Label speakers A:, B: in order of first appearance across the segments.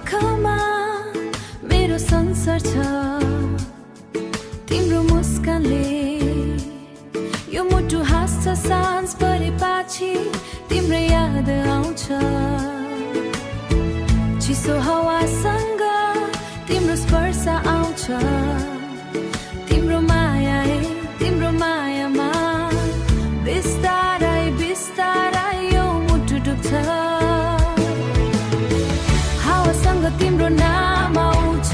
A: आँखामा मेरो संसार छ तिम्रो मुस्कानले यो मुटु हाँस्छ साँझ परेपछि तिम्रो याद आउँछ चिसो हावासँग तिम्रो स्पर्श आउँछ तिम्रो माया तिम्रो मायामा बिस्तारै बिस्तारै यो मुटु डुब्छ हावासँग तिम्रो नाम आउँछ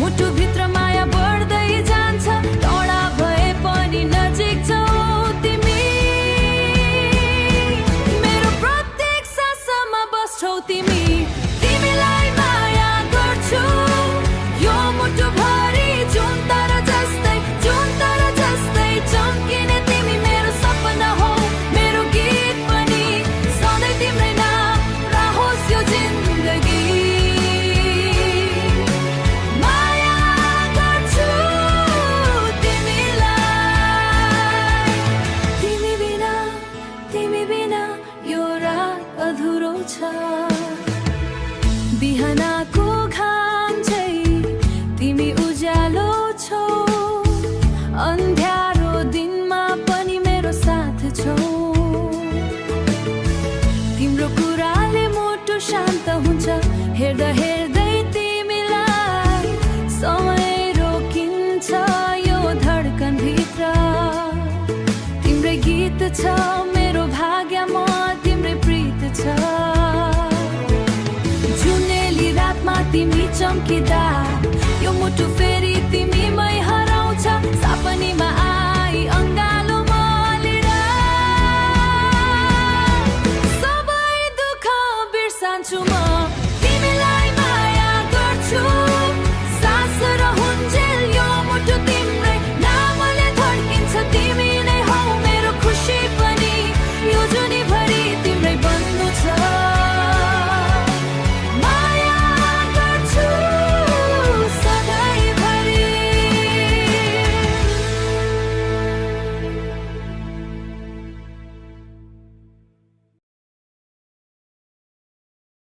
A: मुटु भित्र माया बढ्दै जान्छ टाढा भए पनि नजिक छौ तिमी मेरो प्रत्येक सासमा बस्छौ तिमी तिमीलाई माया गर्छु यो मुटु भरि जुन तारा जस्तै चम्किने तिमी मेरो सपना हो मेरो गीत पनि सधैँ तिम्रै नाम रहोस् यो जिन्दगी माया गर्छु तिमीलाई तिमी बिना यो रात अधुरो छ बिहानको घाम चाहिँ तिमी उज्यालो छौ अन्ध्यारो दिनमा पनि मेरो साथ छौ तिम्रो कुराले मुटु शान्त हुन्छ हेर्दा हेर्दै तिमीलाई समय रोकिन्छ यो धड्कन भित्र तिम्रै गीत छ मेरो भाग्यमा तिम्रै प्रीत छ जुनेली रातमा तिमी चम्किँदा यो मुटु फेरि तिमीमै हराउँछ सपनीमा आई अङ्गालोमा लिएर सबै दुःख बिर्सन्छु म